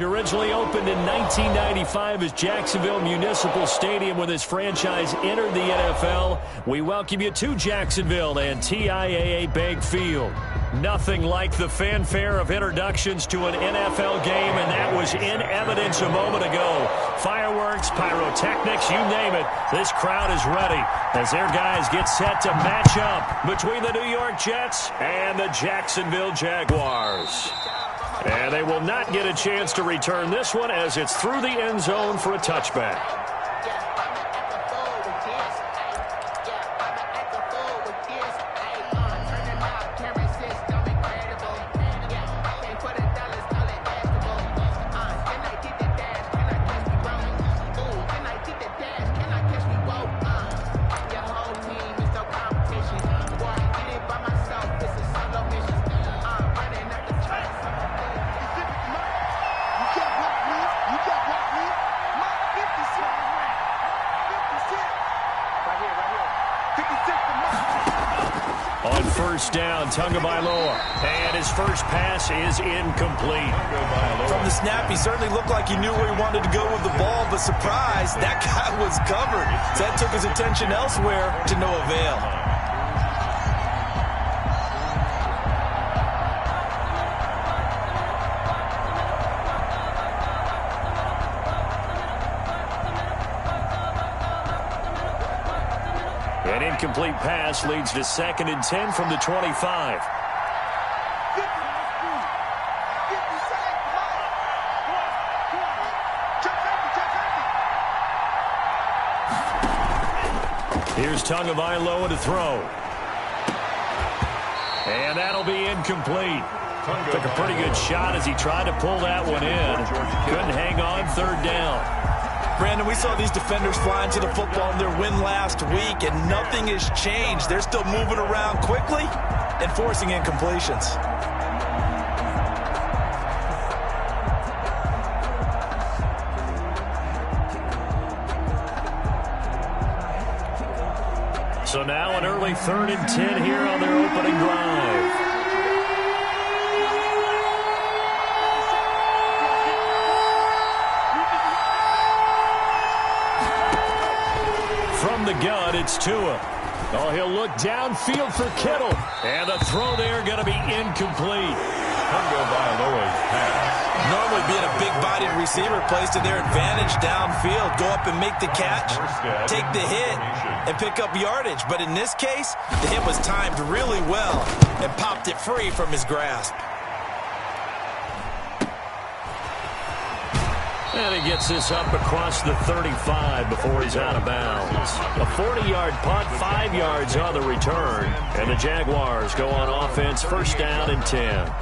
Originally opened in 1995 as Jacksonville Municipal Stadium when this franchise entered the NFL. We welcome you to Jacksonville and TIAA Bank Field. Nothing like the fanfare of introductions to an NFL game, and that was in evidence a moment ago. Fireworks, pyrotechnics, you name it. This crowd is ready as their guys get set to match up between the New York Jets and the Jacksonville Jaguars. And they will not get a chance to return this one as it's through the end zone for a touchback. Down, Tagovailoa, and his first pass is incomplete. From the snap, he certainly looked like he knew where he wanted to go with the ball, but surprise, that guy was covered. So that took his attention elsewhere to no avail. An incomplete pass leads to 2nd and 10 from the 25. Here's Tagovailoa to throw. And that'll be incomplete. Took a pretty good shot as he tried to pull that one in. Couldn't hang on, 3rd down. Brandon, we saw these defenders flying to the football in their win last week, and nothing has changed. They're still moving around quickly and forcing incompletions. So now an early 3rd and 10 here on their opening drive. From the gun, it's Tua. Oh, he'll look downfield for Kittle. And the throw there going to be incomplete. Tagovailoa's pass. Normally being a big-bodied receiver plays to their advantage downfield. Go up and make the catch, take the hit, and pick up yardage. But in this case, the hit was timed really well and popped it free from his grasp. And he gets this up across the 35 before he's out of bounds. A 40-yard punt, 5 yards on the return. And the Jaguars go on offense, 1st down and 10.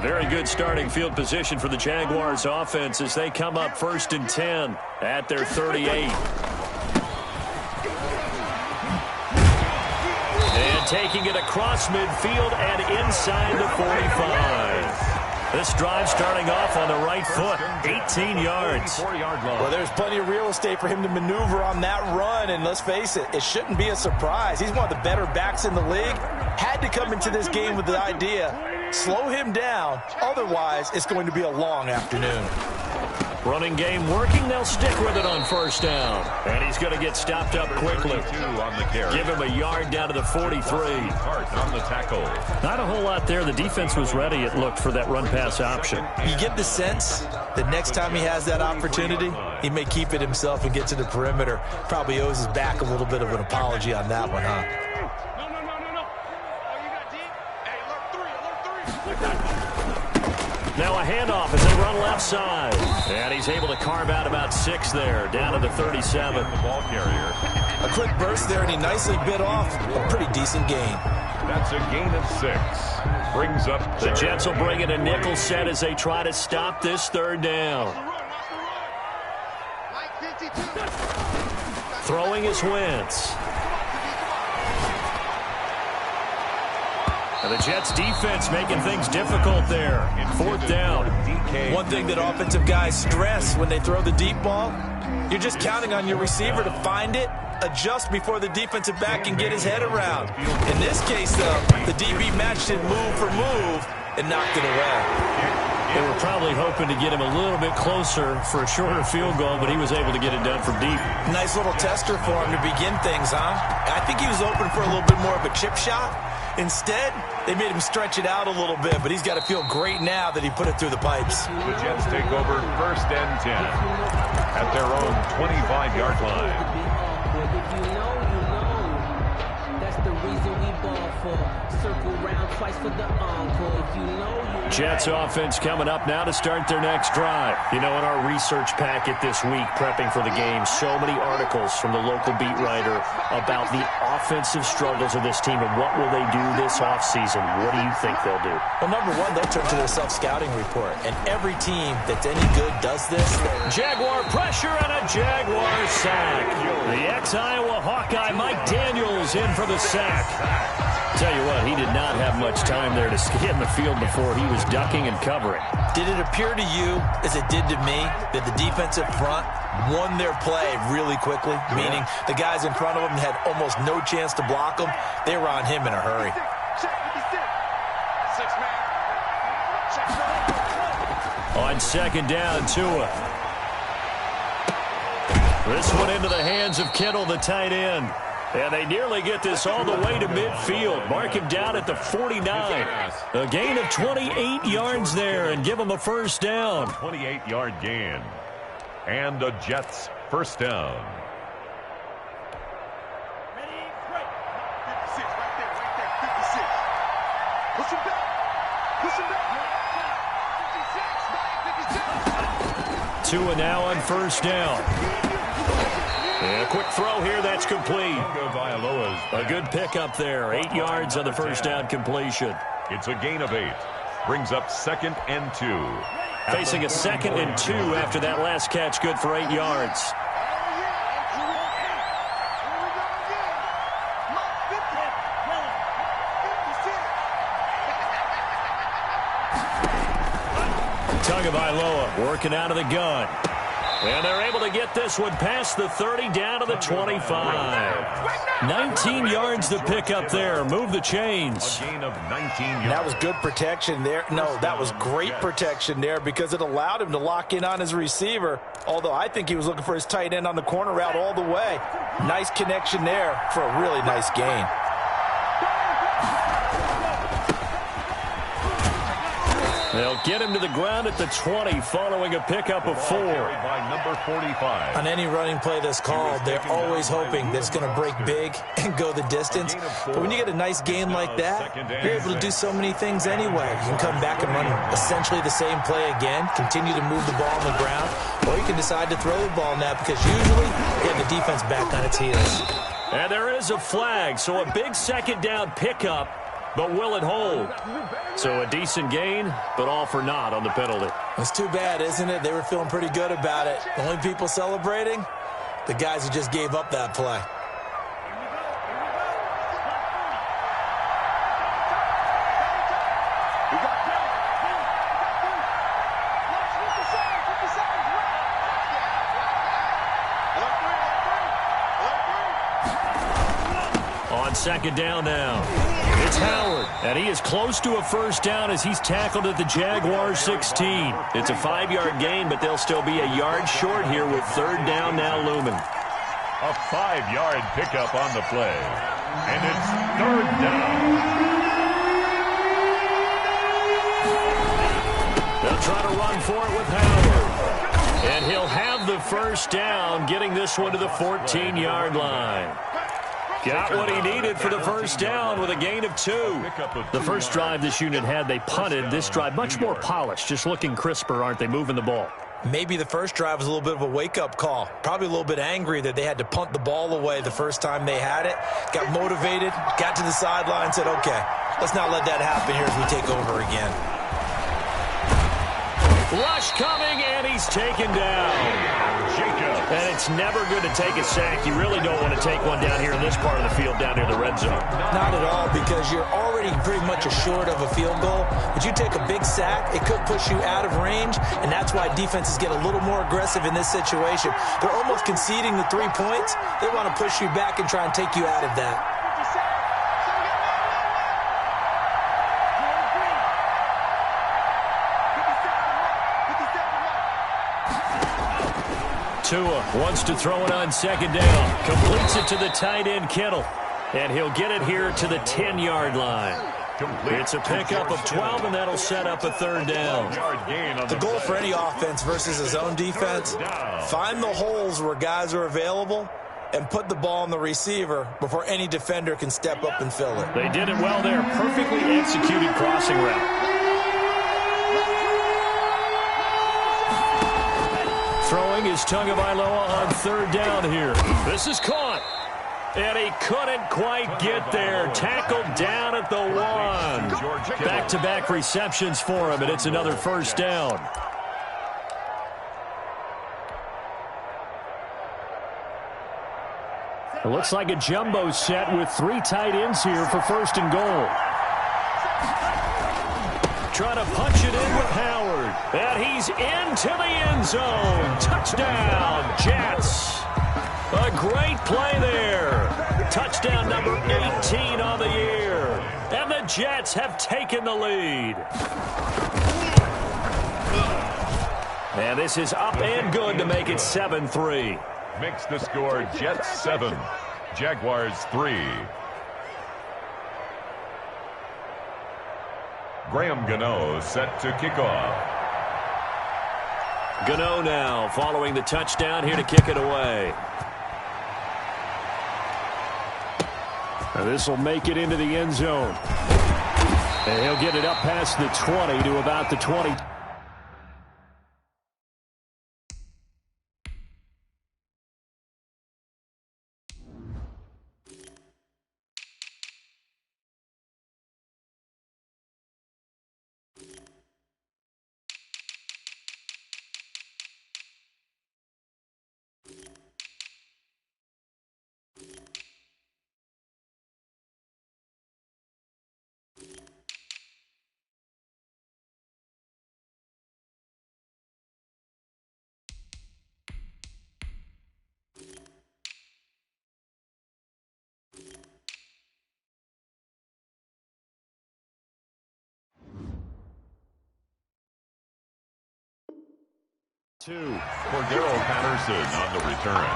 Very good starting field position for the Jaguars offense as they come up 1st and 10 at their 38. And taking it across midfield and inside the 45. This drive starting off on the right foot, 18 yards. Well, there's plenty of real estate for him to maneuver on that run, and let's face it, it shouldn't be a surprise. He's one of the better backs in the league. Had to come into this game with the idea, slow him down, otherwise it's going to be a long afternoon. Running game working, they'll stick with it on 1st down. And he's going to get stopped up quickly. On the carry. Give him a yard down to the 43. Hart on the tackle. Not a whole lot there. The defense was ready, it looked, for that run-pass option. You get the sense that next time he has that opportunity, he may keep it himself and get to the perimeter. Probably owes his back a little bit of an apology on that one, huh? Now a handoff as they run left side. And he's able to carve out about 6 there, down to the 37. The ball carrier. A quick burst there, and he nicely bit off a pretty decent gain. That's a gain of 6. Brings up the Jets will bring in a nickel set as they try to stop this 3rd down. Throwing is Wentz. And the Jets defense making things difficult there. 4th down. One thing that offensive guys stress when they throw the deep ball, you're just counting on your receiver to find it, adjust before the defensive back can get his head around. In this case, though, the DB matched it move for move and knocked it away. They were probably hoping to get him a little bit closer for a shorter field goal, but he was able to get it done from deep. Nice little tester for him to begin things, huh? I think he was open for a little bit more of a chip shot. Instead, they made him stretch it out a little bit, but he's got to feel great now that he put it through the pipes. The Jets take over 1st and 10 at their own 25-yard line. If you know, you know. That's the reason we ball for. Circle round twice for the encore. If you know, you know. Jets offense coming up now to start their next drive. You know, in our research packet this week, prepping for the game, so many articles from the local beat writer about the offensive struggles of this team and what will they do this offseason. What do you think they'll do? Well, number one, they'll turn to their self-scouting report. And every team that's any good does this. Jaguar pressure and a Jaguar sack. The ex-Iowa Hawkeye Mike Daniels in for the sack. Tell you what, he did not have much time there to scan the field before he was ducking and covering. Did it appear to you, as it did to me, that the defensive front won their play really quickly? Meaning the guys in front of them had almost no chance to block him. They were on him in a hurry. On 2nd down, Tua. This one into the hands of Kittle, the tight end. And they nearly get this all the way to midfield. Mark him down at the 49. A gain of 28 yards there and give him a 1st down. 28-yard gain. And the Jets 1st down. Ready, break. 56, right there, 56. Push him back. Push him back. 56, 2 now on 1st down. And a quick throw here, that's complete. A good pickup there. 8 yards on the 1st down completion. It's a gain of 8. Brings up 2nd and 2. Facing a 2nd and 2 after that last catch, good for 8 yards. Tagovailoa working out of the gun. And they're able to get this one past the 30 down to the 25. 19 yards to pick up there. Move the chains. A gain of 19 yards. That was good protection there. No, that was great protection there because it allowed him to lock in on his receiver. Although I think he was looking for his tight end on the corner route all the way. Nice connection there for a really nice gain. They'll get him to the ground at the 20 following a pickup of 4. By number 45. On any running play that's called, they're always hoping that it's going to break big and go the distance. But when you get a nice game like that, you're able to do so many things anyway. You can come back and run essentially the same play again, continue to move the ball on the ground, or you can decide to throw the ball now because usually you have the defense back on its heels. And there is a flag, so a big 2nd down pickup. But will it hold? So a decent gain, but all for naught on the penalty. It's too bad, isn't it? They were feeling pretty good about it. The only people celebrating, the guys who just gave up that play. On 2nd down now. It's Howard, and he is close to a 1st down as he's tackled at the Jaguars 16. It's a 5-yard gain, but they'll still be a yard short here with 3rd down now looming. A 5-yard pickup on the play. And it's 3rd down. They'll try to run for it with Howard. And he'll have the 1st down, getting this one to the 14-yard line. Got what he needed for the 1st down with a gain of 2. The first drive this unit had, they punted. This drive, much more polished, just looking crisper, aren't they, moving the ball? Maybe the first drive was a little bit of a wake-up call. Probably a little bit angry that they had to punt the ball away the first time they had it. Got motivated, got to the sideline, said, okay, let's not let that happen here as we take over again. Rush coming, and he's taken down. Jacobs And it's never good to take a sack. You really don't want to take one down here in this part of the field, down near the red zone. Not at all, because you're already pretty much assured of a field goal. But you take a big sack, it could push you out of range, and that's why defenses get a little more aggressive in this situation. They're almost conceding the 3 points. They want to push you back and try and take you out of that. Tua wants to throw it on second down. Completes it to the tight end, Kittle. And he'll get it here to the 10-yard line. It's a pickup of 12, and that'll set up a third down. The goal for any offense versus a zone defense, find the holes where guys are available and put the ball on the receiver before any defender can step up and fill it. They did it well there. Perfectly executed crossing route. Throwing is Tagovailoa on third down here. This is caught. And he couldn't quite get there. Tackled down at the 1. Back-to-back receptions for him, and it's another first down. It looks like a jumbo set with 3 tight ends here for first and goal. Trying to punch it in with Howard. And he's into the end zone. Touchdown, Jets. A great play there. Touchdown number 18 on the year. And the Jets have taken the lead. And this is up and good to make it 7-3. Makes the score Jets 7, Jaguars 3. Graham Gano set to kick off. Gano now following the touchdown here to kick it away. This will make it into the end zone. And he'll get it up past the 20 to about the 20. For Daryl Patterson on the return.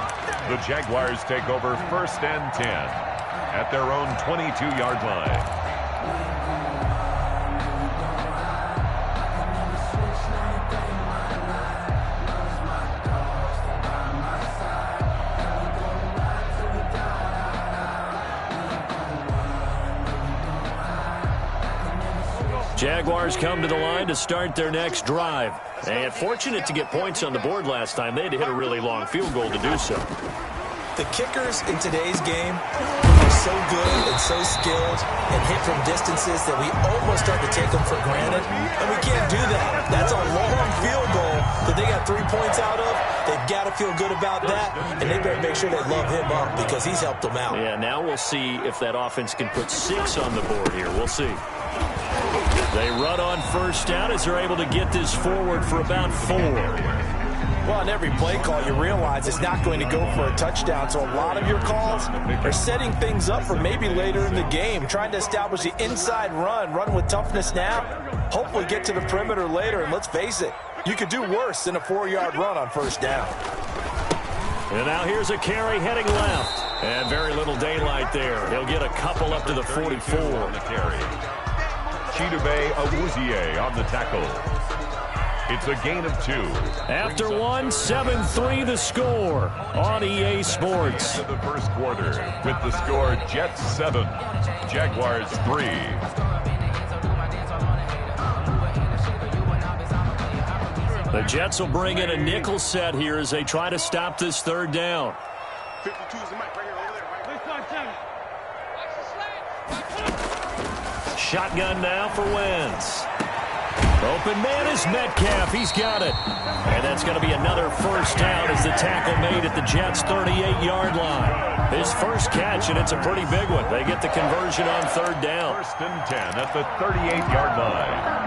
The Jaguars take over first and 10 at their own 22-yard line. Jaguars come to the line to start their next drive. And fortunate to get points on the board last time. They had to hit a really long field goal to do so. The kickers in today's game are so good and so skilled and hit from distances that we almost start to take them for granted. And we can't do that. That's a long field goal that they got 3 points out of. They've got to feel good about that. And they better make sure they love him up because he's helped them out. Yeah, now we'll see if that offense can put 6 on the board here. We'll see. They run on first down as they're able to get this forward for about 4. Well, on every play call, you realize it's not going to go for a touchdown. So a lot of your calls are setting things up for maybe later in the game, trying to establish the inside run with toughness now, hopefully get to the perimeter later. And let's face it, you could do worse than a 4-yard run on first down. And now here's a carry heading left. And very little daylight there. He'll get a couple up to the 44. On the carry. Chidobe Awuzie on the tackle. It's a gain of 2. After 1, 7-3 the score on EA Sports. The first quarter with the score Jets 7, Jaguars 3. The Jets will bring in a nickel set here as they try to stop this third down. 52 is the mic right here, over there, right? Shotgun now for Wentz. Open man is Metcalf. He's got it. And that's going to be another first down as the tackle made at the Jets' 38-yard line. His first catch, and it's a pretty big one. They get the conversion on third down. First and 10 at the 38-yard line.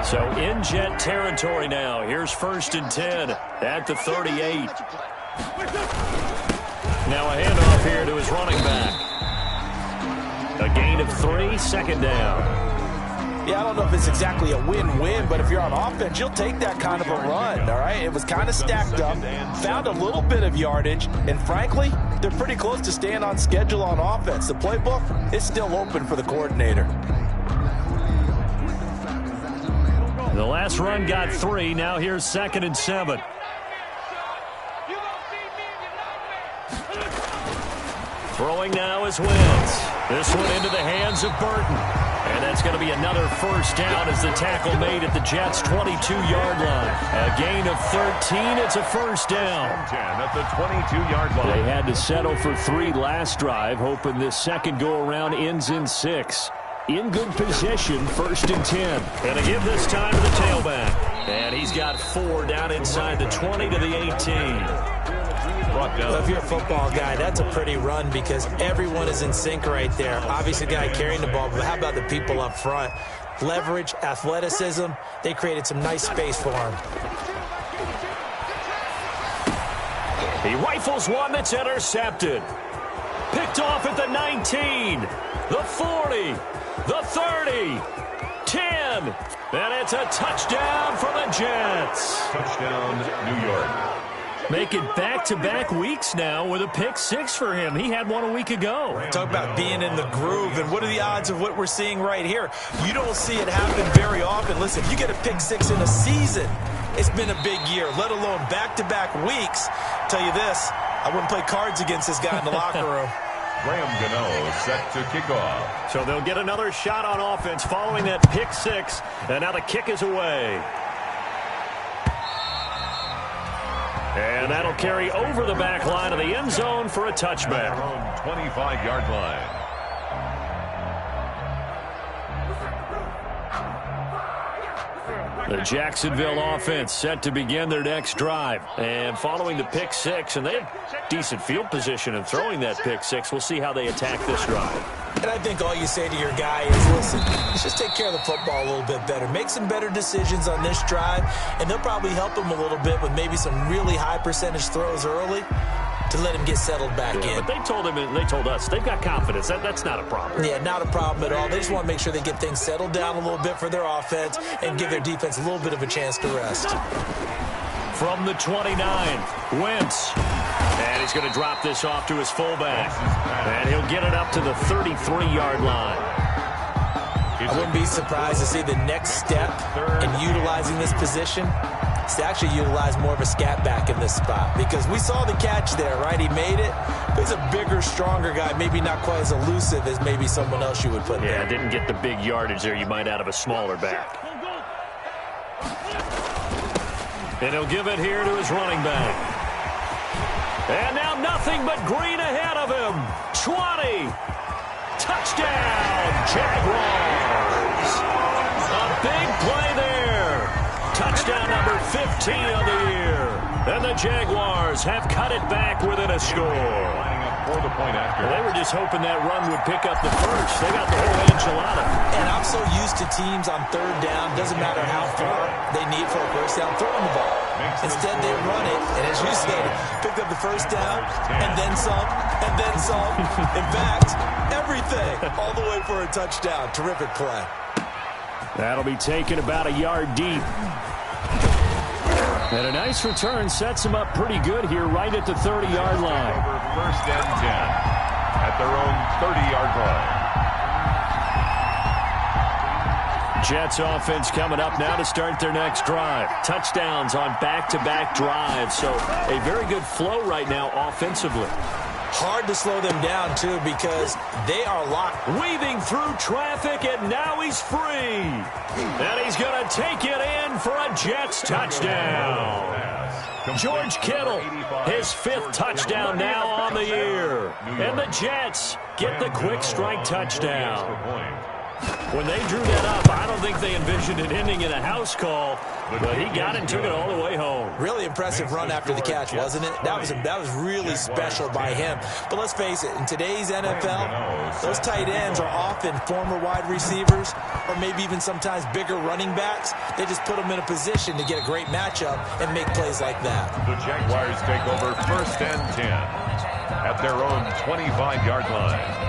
So in Jet territory now. Here's first and 10 at the 38. Now a handoff here to his running back. A gain of 3, second down. Yeah, I don't know if it's exactly a win-win, but if you're on offense, you'll take that kind of a run, all right? It was kind of stacked up, found a little bit of yardage, and frankly, they're pretty close to staying on schedule on offense. The playbook is still open for the coordinator. The last run got 3. Now here's second and 7. Throwing now is Wentz. This one into the hands of Burton. And that's going to be another first down as the tackle made at the Jets' 22-yard line. A gain of 13. It's a first down. 10 at the 22-yard line. They had to settle for 3 last drive, hoping this second go-around ends in 6. In good position, first and 10. Going to give this time to the tailback. And he's got 4 down inside the 20 to the 18. Well, if you're a football guy, that's a pretty run because everyone is in sync right there. Obviously, the guy carrying the ball, but how about the people up front? Leverage, athleticism, they created some nice space for him. He rifles one that's intercepted. Picked off at the 19, the 40, the 30, 10. And it's a touchdown for the Jets. Touchdown, New York. Make it back-to-back weeks now with a pick 6 for him. He had one a week ago. Talk about being in the groove, and what are the odds of what we're seeing right here? You don't see it happen very often. Listen, if you get a pick 6 in a season, it's been a big year, let alone back-to-back weeks. Tell you this, I wouldn't play cards against this guy in the locker room. Graham Gano set to kick off. So they'll get another shot on offense following that pick 6, and now the kick is away. And that'll carry over the back line of the end zone for a touchback. Their own 25-yard line. The Jacksonville offense set to begin their next drive. And following the pick 6, and they have decent field position in throwing that pick 6. We'll see how they attack this drive. And I think all you say to your guy is, listen, let's just take care of the football a little bit better. Make some better decisions on this drive, and they'll probably help him a little bit with maybe some really high percentage throws early to let him get settled back in. But they told him, and they told us, they've got confidence. That's not a problem. Yeah, not a problem at all. They just want to make sure they get things settled down a little bit for their offense and give their defense a little bit of a chance to rest. From the 29, Wentz. And he's going to drop this off to his fullback. And he'll get it up to the 33-yard line. I wouldn't be surprised to see the next step in utilizing this position is to actually utilize more of a scat back in this spot. Because we saw the catch there, right? He made it. But he's a bigger, stronger guy, maybe not quite as elusive as maybe someone else you would put there. Yeah, didn't get the big yardage there you might out of a smaller back. And he'll give it here to his running back. And now nothing but green ahead of him. 20. Touchdown, Jaguars. A big play there. Touchdown number 15 of the year. And the Jaguars have cut it back within a score. Lining up for the point after. Well, they were just hoping that run would pick up the first. They got the whole enchilada. And I'm so used to teams on third down, doesn't matter how far they need for a first down, throwing the ball. Instead, they run it, and as you said, picked up the first down, and then some, and then some. In fact, everything, all the way for a touchdown. Terrific play. That'll be taken about a yard deep. And a nice return sets them up pretty good here right at the 30-yard line. Over first and 10 at their own 30-yard line. Jets offense coming up now to start their next drive. Touchdowns on back-to-back drives. So a very good flow right now offensively. Hard to slow them down, too, because they are locked. Weaving through traffic, and now he's free. And he's going to take it in for a Jets touchdown. George Kittle, his 5th touchdown now on the year. And the Jets get the quick strike touchdown. When they drew that up, I don't think they envisioned it ending in a house call, but he got it and took it all the way home. Really impressive run after the catch, wasn't it? That was really special by him. But let's face it, in today's NFL, those tight ends are often former wide receivers or maybe even sometimes bigger running backs. They just put them in a position to get a great matchup and make plays like that. The Jaguars take over 1st and 10 at their own 25-yard line.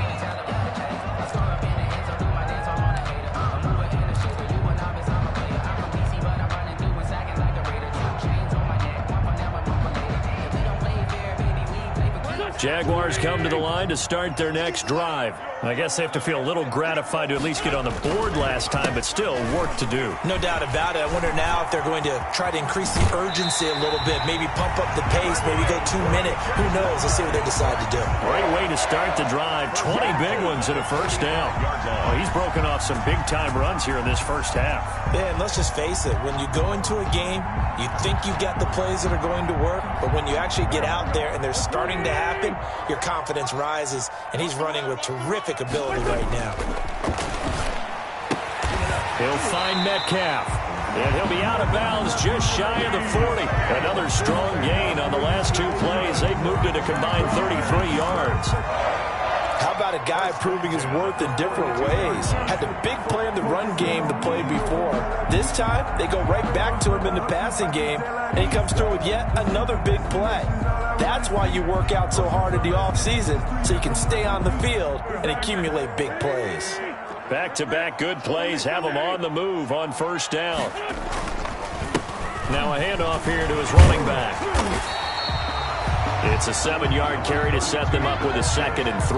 Jaguars come to the line to start their next drive. I guess they have to feel a little gratified to at least get on the board last time, but still work to do. No doubt about it. I wonder now if they're going to try to increase the urgency a little bit, maybe pump up the pace, maybe go 2-minute. Who knows? Let's see what they decide to do. Great way to start the drive. 20 big ones and a first down. Oh, he's broken off some big-time runs here in this first half. Yeah, and let's just face it. When you go into a game, you think you've got the plays that are going to work, but when you actually get out there and they're starting to happen, your confidence rises, and he's running with terrific ability right now. He'll find Metcalf, and he'll be out of bounds just shy of the 40. Another strong gain on the last 2 plays. They've moved it a combined 33 yards. How about a guy proving his worth in different ways? Had the big play in the run game the play before. This time, they go right back to him in the passing game, and he comes through with yet another big play. That's why you work out so hard in the offseason, so you can stay on the field and accumulate big plays. Back-to-back good plays have him on the move on first down. Now a handoff here to his running back. It's a 7-yard carry to set them up with a 2nd and 3.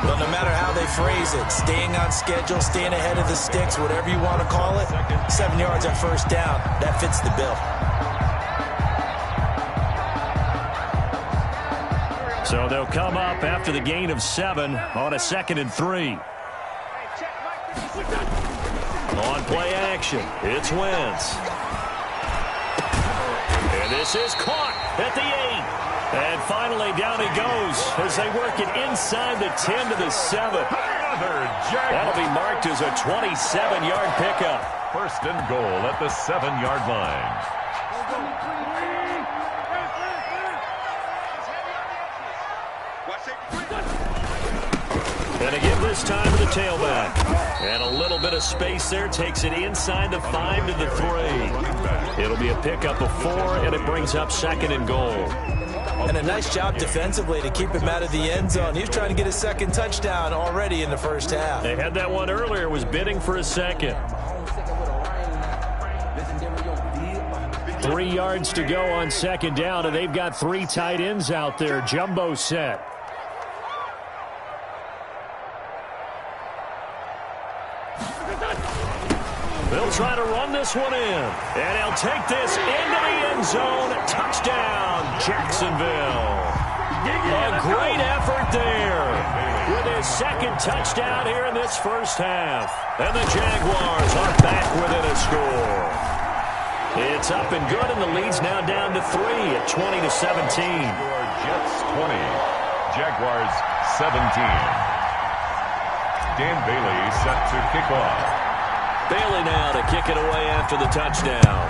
Well, no matter how they phrase it, staying on schedule, staying ahead of the sticks, whatever you want to call it, 7 yards on first down, that fits the bill. So they'll come up after the gain of 7 on a 2nd and 3. On play action, it's Wentz. And this is caught at the 8. And finally down he goes as they work it inside the 10 to the 7. That'll be marked as a 27-yard pickup. 1st and goal at the 7-yard line. And again this time to the tailback. And a little bit of space there takes it inside the 5 to the 3. It'll be a pickup of 4, and it brings up 2nd and goal. And a nice job defensively to keep him out of the end zone. He was trying to get his 2nd touchdown already in the first half. They had that one earlier, was bidding for a 2nd. 3 yards to go on 2nd down, and they've got 3 tight ends out there. Jumbo set. They'll try to run this one in. And he'll take this into the end zone. Touchdown, Jacksonville. A great effort there with his 2nd touchdown here in this first half. And the Jaguars are back within a score. It's up and good, and the lead's now down to 3 at 20 to 17. Jets 20, Jaguars 17. Dan Bailey set to kick off. Bailey now to kick it away after the touchdown.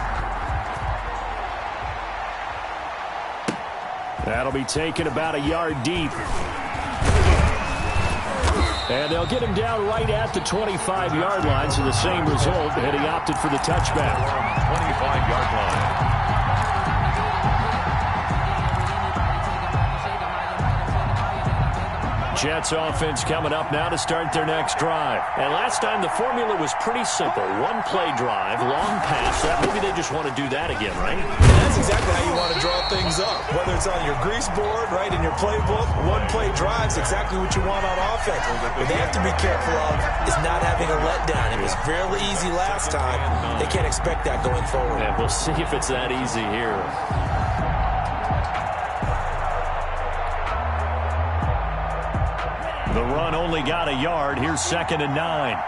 That'll be taken about a yard deep. And they'll get him down right at the 25-yard line, so the same result, and he opted for the touchback. 25-yard line. Jets offense coming up now to start their next drive. And last time the formula was pretty simple. 1-play drive, long pass. Maybe they just want to do that again, right? And that's exactly how you want to draw things up. Whether it's on your grease board, right, in your playbook, 1-play drive's exactly what you want on offense. What they have to be careful of is not having a letdown. It was fairly easy last time. They can't expect that going forward. And we'll see if it's that easy here. The run only got a yard. Here's 2nd and 9.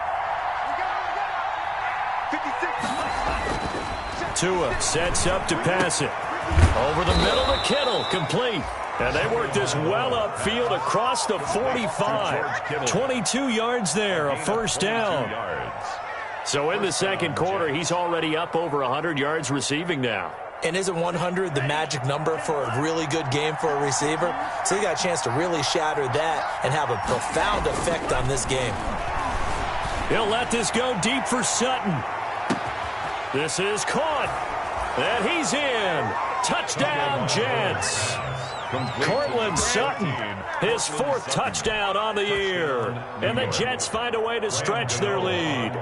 Tua sets up to pass it. Over the middle to Kittle, complete. And they work this well upfield across the 45. 22 yards there, a first down. So in the second quarter, he's already up over 100 yards receiving now. And isn't 100 the magic number for a really good game for a receiver? So he got a chance to really shatter that and have a profound effect on this game. He'll let this go deep for Sutton. This is caught. And he's in. Touchdown, Jets. Cortland Sutton, his fourth touchdown on the year. And the Jets find a way to stretch their lead.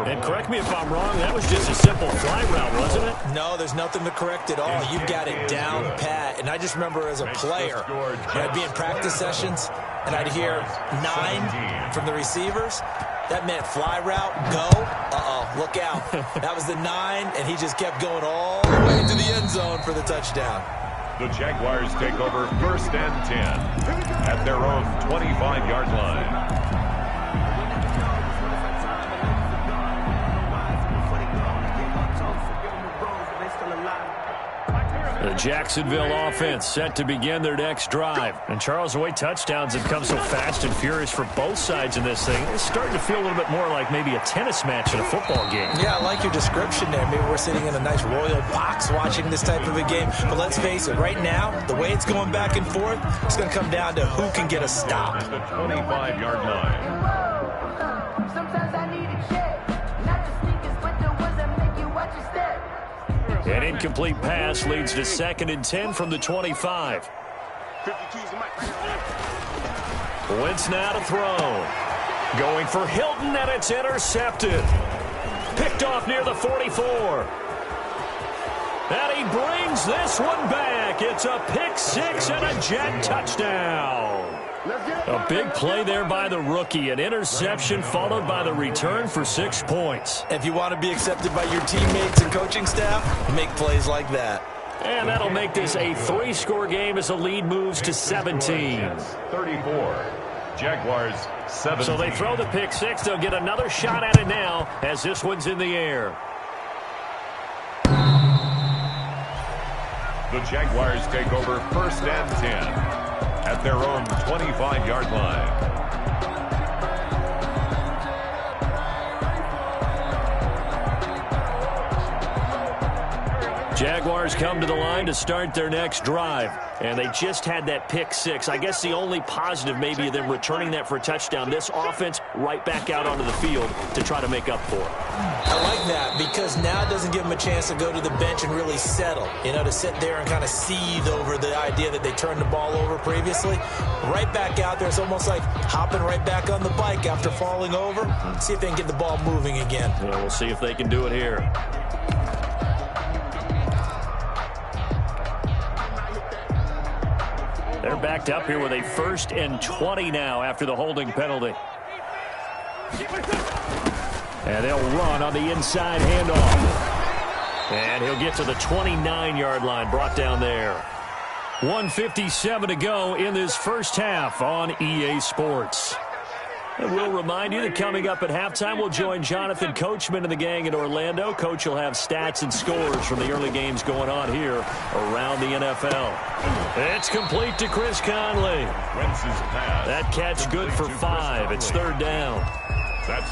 And correct me if I'm wrong, that was just a simple fly route, wasn't it? No, there's nothing to correct at all. You've got it down pat. And I just remember as a player, when I'd be in practice sessions, and I'd hear 9 from the receivers. That meant fly route, go. Look out. That was the 9, and he just kept going all the way into the end zone for the touchdown. The Jaguars take over 1st and 10 at their own 25-yard line. The Jacksonville offense set to begin their next drive. And Charles, the way touchdowns have come so fast and furious for both sides in this thing, it's starting to feel a little bit more like maybe a tennis match in a football game. Yeah, I like your description there. Maybe we're sitting in a nice royal box watching this type of a game. But let's face it, right now, the way it's going back and forth, it's going to come down to who can get a stop. At the 25-yard line. An incomplete pass leads to 2nd and 10 from the 25. Wentz now to throw. Going for Hilton, and it's intercepted. Picked off near the 44. And he brings this one back. It's a pick 6 and a Jet touchdown. A big play there by the rookie. An interception followed by the return for 6 points. If you want to be accepted by your teammates and coaching staff, make plays like that. And that'll make this a 3-score game as the lead moves to 17. 34. Jaguars 17. So they throw the pick 6. They'll get another shot at it now as this one's in the air. The Jaguars take over 1st and 10 at their own 25-yard line. Jaguars come to the line to start their next drive. And they just had that pick 6. I guess the only positive maybe of them returning that for a touchdown. This offense right back out onto the field to try to make up for it. I like that because now it doesn't give them a chance to go to the bench and really settle. You know, to sit there and kind of seethe over the idea that they turned the ball over previously. Right back out there. It's almost like hopping right back on the bike after falling over. See if they can get the ball moving again. Yeah, we'll see if they can do it here. They're backed up here with a 1st and 20 now after the holding penalty. And they'll run on the inside handoff. And he'll get to the 29-yard line, brought down there. 1:57 to go in this first half on EA Sports. And we'll remind you that coming up at halftime, we'll join Jonathan Coachman and the gang in Orlando. Coach will have stats and scores from the early games going on here around the NFL. It's complete to Chris Conley. That catch good for 5. It's 3rd down.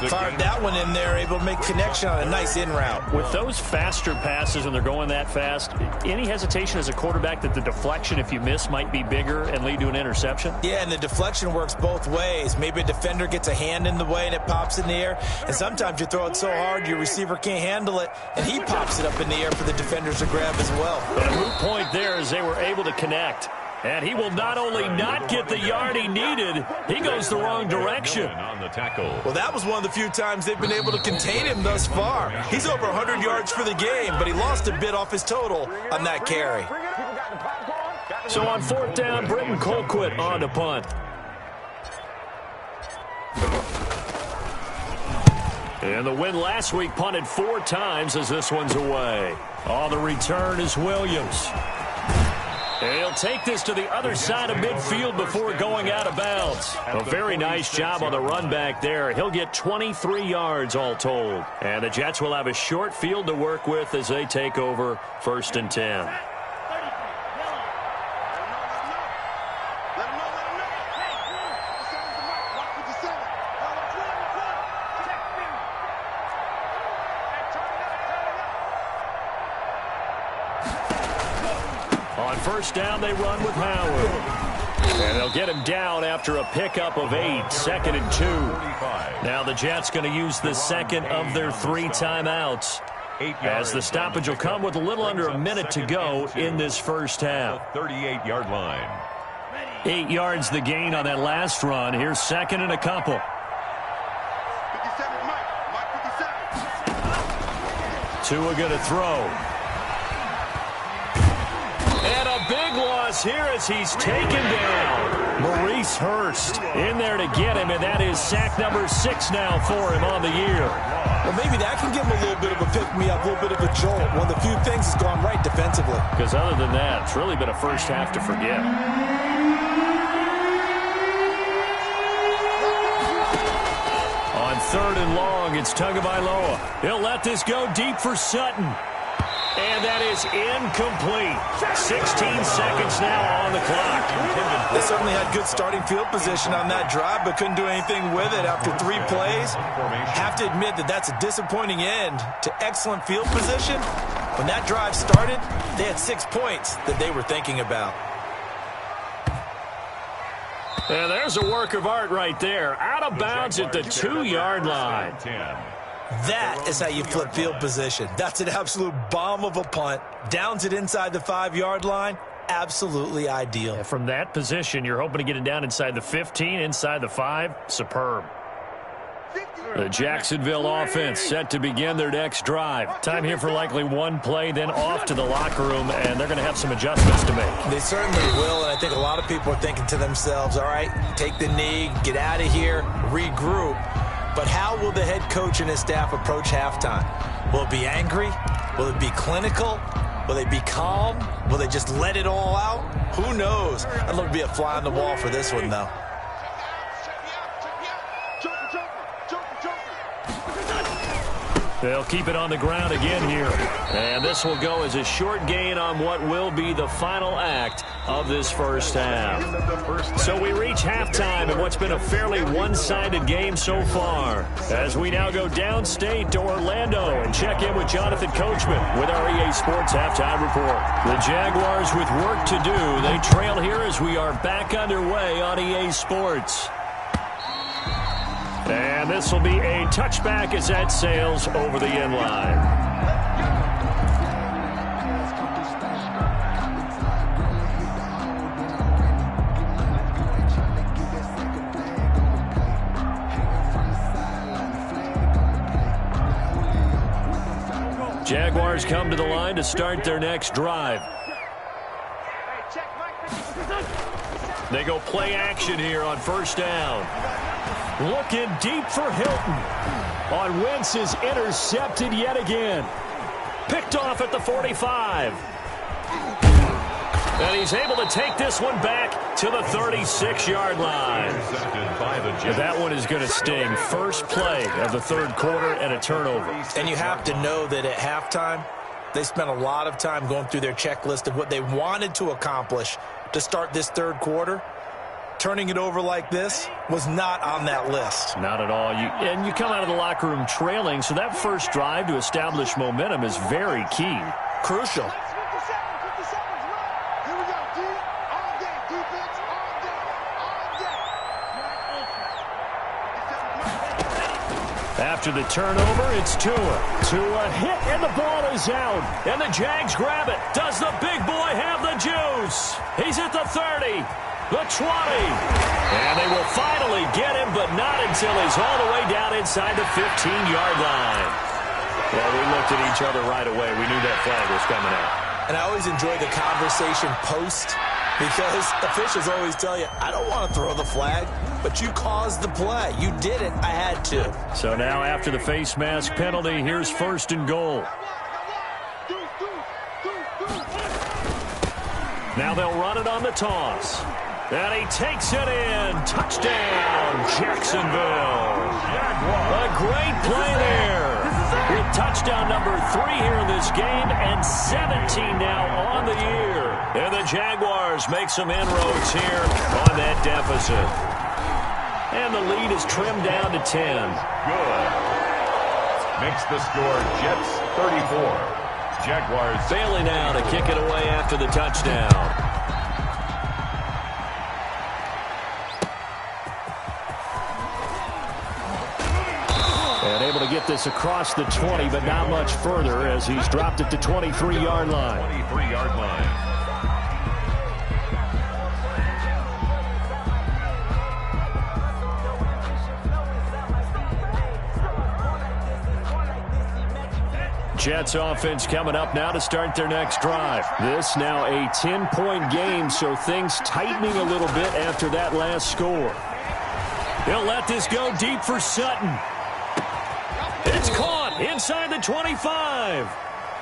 Fired that one in there, able to make connection on a nice in route. With those faster passes and they're going that fast, any hesitation as a quarterback that the deflection, if you miss, might be bigger and lead to an interception? Yeah, and the deflection works both ways. Maybe a defender gets a hand in the way and it pops in the air. And sometimes you throw it so hard your receiver can't handle it, and he pops it up in the air for the defenders to grab as well. But a moot point there as they were able to connect. And he will not only not get the yard he needed, he goes the wrong direction. On the tackle. Well, that was one of the few times they've been able to contain him thus far. He's over 100 yards for the game, but he lost a bit off his total on that carry. So on 4th down, Britton Colquitt on to punt. And the win last week punted 4 times as this one's away. On the return is Williams. And he'll take this to the other side of midfield before going out of bounds. A very nice job on the run back there. He'll get 23 yards all told. And the Jets will have a short field to work with as they take over 1st and 10. On first down, they run with Howard. And they'll get him down after a pickup of 8, 2nd and 2. Now the Jets going to use the second of their 3 timeouts, as the stoppage will come with a little under a minute to go in this first half. 38-yard line. 8 yards the gain on that last run. Here's 2nd and a couple. 57, Mike 57. Tua going to throw. And a big loss here as he's taken down. Maurice Hurst in there to get him, and that is sack number 6 now for him on the year. Well, maybe that can give him a little bit of a pick-me-up, a little bit of a jolt. One of the few things that's gone right defensively. Because other than that, it's really been a first half to forget. On 3rd and long, it's Tagovailoa. He'll let this go deep for Sutton. And that is incomplete. 16 seconds now on the clock. They certainly had good starting field position on that drive, but couldn't do anything with it after 3 plays. Have to admit that that's a disappointing end to excellent field position. When that drive started, they had 6 points that they were thinking about. And there's a work of art right there. Out of bounds at the 2-yard line. That is how you flip field position. That's an absolute bomb of a punt. Downs it inside the 5-yard line. Absolutely ideal. Yeah, from that position, you're hoping to get it down inside the 15, inside the 5. Superb. The Jacksonville offense set to begin their next drive. Time here for likely 1 play, then off to the locker room, and they're going to have some adjustments to make. They certainly will, and I think a lot of people are thinking to themselves, all right, take the knee, get out of here, regroup. But how will the head coach and his staff approach halftime? Will it be angry? Will it be clinical? Will they be calm? Will they just let it all out? Who knows? I'd love to be a fly on the wall for this one, though. They'll keep it on the ground again here. And this will go as a short gain on what will be the final act of this first half. So we reach halftime in what's been a fairly one-sided game so far, as we now go downstate to Orlando and check in with Jonathan Coachman with our EA Sports Halftime Report. The Jaguars with work to do. They trail here as we are back underway on EA Sports. And this will be a touchback as that sails over the end line. Jaguars come to the line to start their next drive. They go play action here on first down. Looking deep for Hilton. On Wentz is intercepted yet again. Picked off at the 45. And he's able to take this one back to the 36-yard line. That one is going to sting. First play of the third quarter and a turnover. And you have to know that at halftime, they spent a lot of time going through their checklist of what they wanted to accomplish to start this third quarter. Turning it over like this was not on that list. Not at all. And you come out of the locker room trailing, so that first drive to establish momentum is very key. Crucial. After the turnover, it's Tua. Tua hit, and the ball is out. And the Jags grab it. Does the big boy have the juice? He's at the 30. The 20. And they will finally get him, but not until he's all the way down inside the 15-yard line. Well, we looked at each other right away. We knew that flag was coming out. And I always enjoy the conversation post, because officials always tell you, I don't want to throw the flag, but you caused the play. You did it. I had to. So now after the face mask penalty, here's first and goal. Now they'll run it on the toss. And he takes it in. Touchdown, Jacksonville. A great play there. With touchdown number 3 here in this game and 17 now on the year. And the Jaguars make some inroads here on that deficit. And the lead is trimmed down to 10. Good. Makes the score Jets 34, Jaguars. Bailey now to kick it away after the touchdown. And able to get this across the 20, but not much further as he's dropped it to 23-yard line. 23-yard line. Jets offense coming up now to start their next drive. This now a 10-point game, so things tightening a little bit after that last score. He'll let this go deep for Sutton. It's caught inside the 25.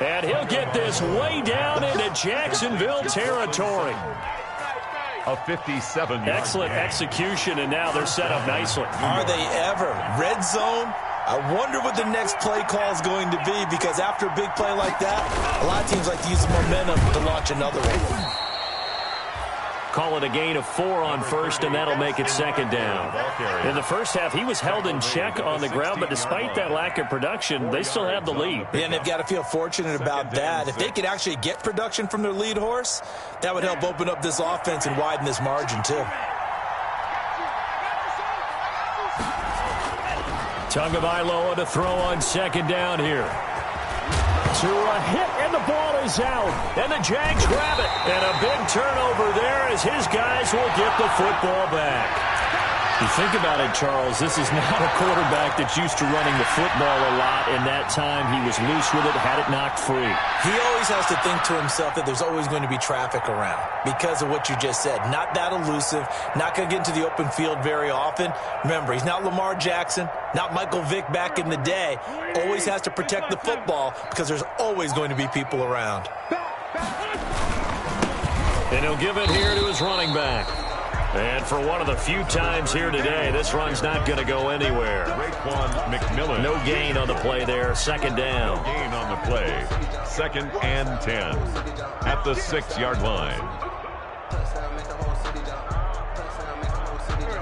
And he'll get this way down into Jacksonville territory. A 57-yard. Excellent execution, and now they're set up nicely. Are they ever? Red zone? I wonder what the next play call is going to be, because after a big play like that, a lot of teams like to use the momentum to launch another one. Call it a gain of 4 on first, and that'll make it second down. In the first half, he was held in check on the ground, but despite that lack of production, they still have the lead. Yeah, and they've got to feel fortunate about that. If they could actually get production from their lead horse, that would help open up this offense and widen this margin, too. Tagovailoa to throw on second down here. To a hit, and the ball is out. And the Jags grab it. And a big turnover there as his guys will get the football back. You think about it, Charles, this is not a quarterback that's used to running the football a lot, and that time he was loose with it, had it knocked free. He always has to think to himself that there's always going to be traffic around because of what you just said. Not that elusive, not going to get into the open field very often. Remember, he's not Lamar Jackson, not Michael Vick back in the day. Always has to protect the football because there's always going to be people around. And he'll give it here to his running back. And for one of the few times here today, this run's not going to go anywhere. McMillan. No gain on the play there. Second down. No gain on the play. 2nd and 10 at the 6-yard line.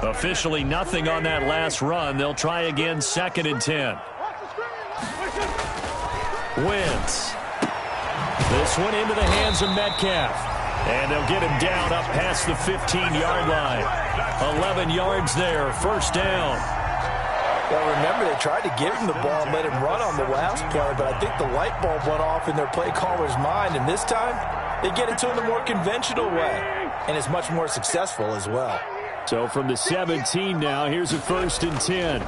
Officially nothing on that last run. They'll try again 2nd and 10. Wentz. This one into the hands of Metcalf. And they'll get him down up past the 15-yard line. 11 yards there, first down. Well, remember, they tried to give him the ball and let him run on the last play, but I think the light bulb went off in their play caller's mind, and this time they get it to him the more conventional way, and it's much more successful as well. So from the 17 now, here's a 1st and 10.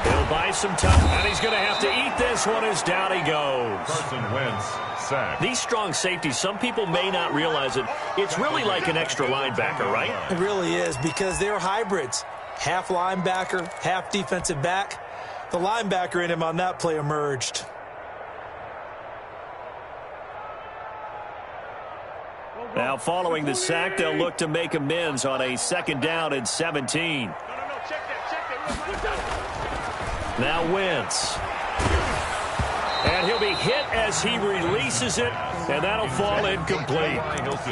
He'll buy some time, and he's going to have to eat this one as down he goes. Carson Wentz. Sack. These strong safeties, some people may not realize it. It's really like an extra linebacker, right? It really is, because they're hybrids. Half linebacker, half defensive back. The linebacker in him on that play emerged. Now following the sack, they'll look to make amends on a 2nd down and 17. Now Wentz. And he'll be hit as he releases it, and that'll fall incomplete.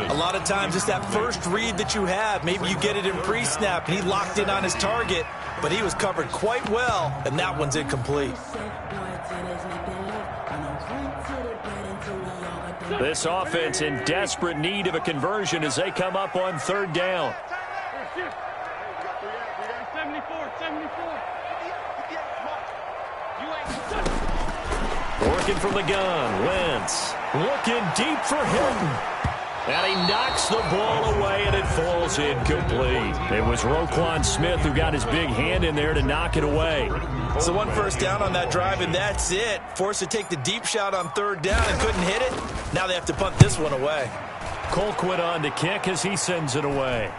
A lot of times it's that first read that you have. Maybe you get it in pre-snap, and he locked in on his target, but he was covered quite well, and that one's incomplete. This offense in desperate need of a conversion as they come up on 3rd down. Working from the gun, Wentz looking deep for Hilton. And he knocks the ball away, and it falls incomplete. It was Roquan Smith who got his big hand in there to knock it away. So 1 first down on that drive, and that's it. Forced to take the deep shot on 3rd down and couldn't hit it. Now they have to punt this one away. Colquitt on to kick as he sends it away.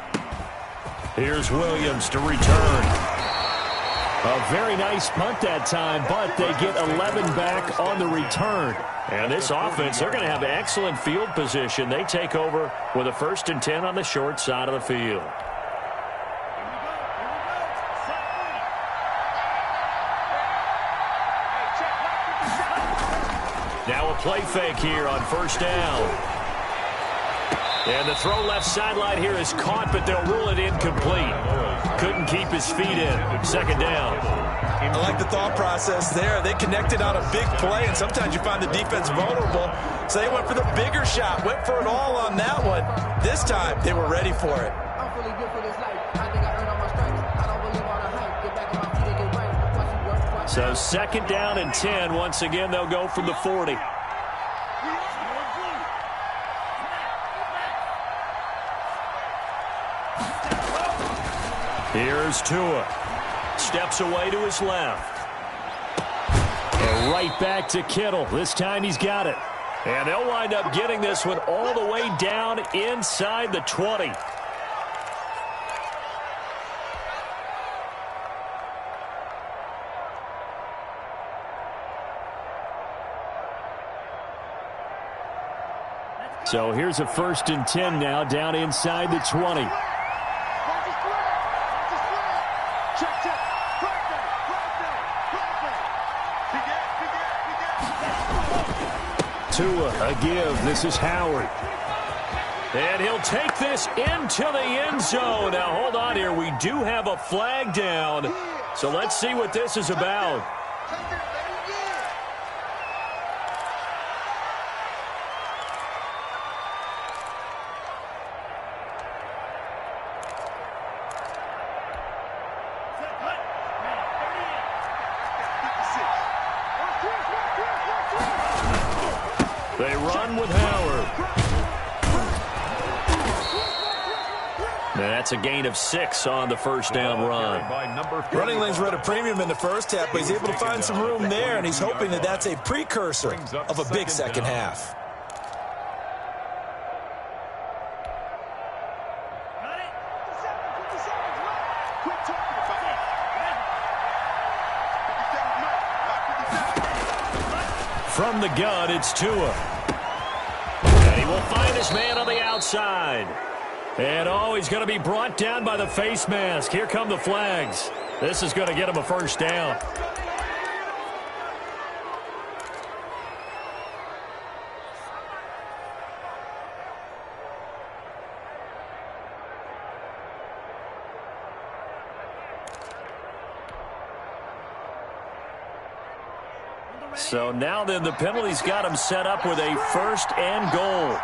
Here's Williams to return. A very nice punt that time, but they get 11 back on the return. And this offense, they're going to have excellent field position. They take over with a 1st and 10 on the short side of the field. Now a play fake here on 1st down. And the throw left sideline here is caught, but they'll rule it incomplete. Couldn't keep his feet in. 2nd down. I like the thought process there. They connected on a big play, and sometimes you find the defense vulnerable. So they went for the bigger shot, went for it all on that one. This time, they were ready for it. I'm fully good for this life. I think I earned all my stripes. I don't believe all the hype. Get back on my feet and get right. Watch you work, watch So second down and 10. Once again, they'll go from the 40. Here's Tua. Steps away to his left. And right back to Kittle. This time he's got it. And they'll wind up getting this one all the way down inside the 20. So here's a 1st and 10 now down inside the 20. Tua, a give. This is Howard. And he'll take this into the end zone. Now, hold on here. We do have a flag down. So let's see what this is about. They run with Howard. That's a gain of 6 on the first down run. Running lanes were at a premium in the first half, but he's able to find some room there, and he's hoping that that's a precursor of a big second half. From the gun, it's Tua. And he will find his man on the outside. And, he's going to be brought down by the face mask. Here come the flags. This is going to get him a first down. So now then the penalty's got him set up with a 1st and goal.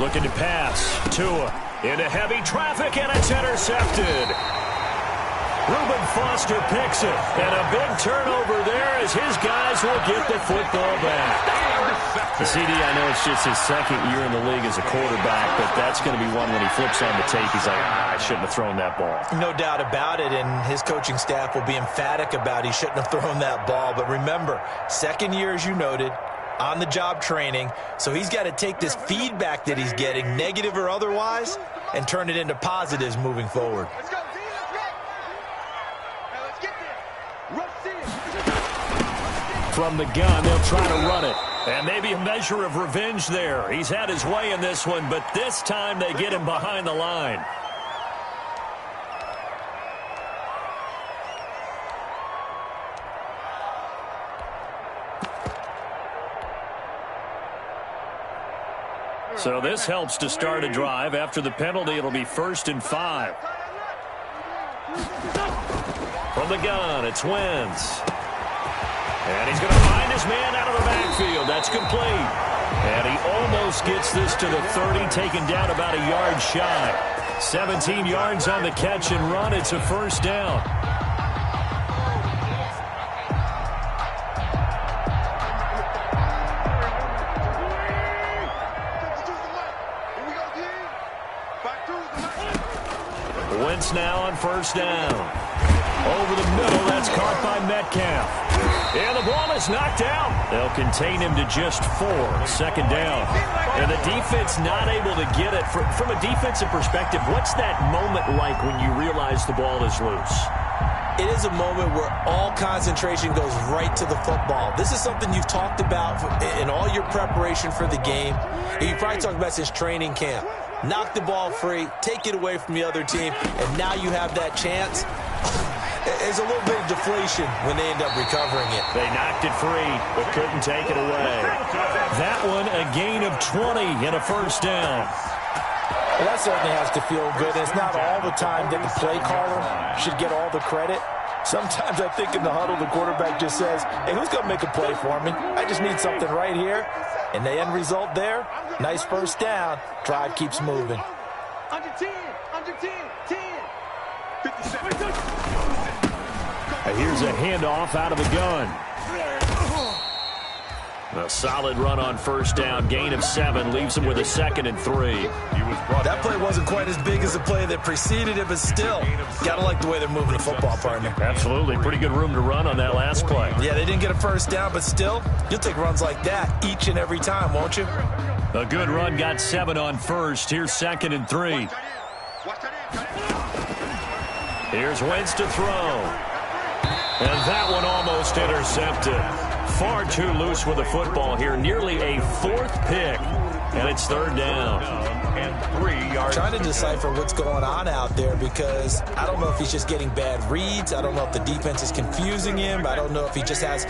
Looking to pass. Tua into heavy traffic, and it's intercepted. Reuben Foster picks it, and a big turnover there as his guys will get the football back. The CD, I know it's just his second year in the league as a quarterback, but that's going to be one when he flips on the tape, he's like, I shouldn't have thrown that ball. No doubt about it, and his coaching staff will be emphatic about he shouldn't have thrown that ball. But remember, second year, as you noted, on-the-job training, so he's got to take this feedback that he's getting, negative or otherwise, and turn it into positives moving forward. From the gun, they'll try to run it. And maybe a measure of revenge there. He's had his way in this one, but this time they get him behind the line. So this helps to start a drive. After the penalty, it'll be 1st and 5. From the gun, it's Wentz. And he's going to find his man out of the backfield. That's complete. And he almost gets this to the 30, taken down about a yard shy. 17 yards on the catch and run. It's a first down. Wentz now on first down. Over the middle, that's caught by Metcalf. And the ball is knocked out. They'll contain him to just 4. Second down. And the defense not able to get it. From a defensive perspective, what's that moment like when you realize the ball is loose? It is a moment where all concentration goes right to the football. This is something you've talked about in all your preparation for the game. And you probably talked about since training camp. Knock the ball free, take it away from the other team, and now you have that chance. There's a little bit of deflation when they end up recovering it. They knocked it free, but couldn't take it away. That one, a gain of 20 and a first down. Well, that certainly has to feel good. It's not all the time that the play caller should get all the credit. Sometimes I think in the huddle, the quarterback just says, hey, who's going to make a play for me? I just need something right here. And the end result there, nice first down. Drive keeps moving. Under 10, 10. 57. Here's a handoff out of the gun. A solid run on first down. Gain of 7 leaves him with a 2nd and 3. That play wasn't quite as big as the play that preceded it, but still, gotta like the way they're moving the football, partner. Absolutely. Pretty good room to run on that last play. Yeah, they didn't get a first down, but still, you'll take runs like that each and every time, won't you? A good run got 7 on first. Here's 2nd and 3. Here's Wentz to throw. And that one almost intercepted. Far too loose with the football here. Nearly a 4th pick. And it's 3rd down. And 3 yards. Trying to decipher what's going on out there because I don't know if he's just getting bad reads. I don't know if the defense is confusing him. I don't know if he just has,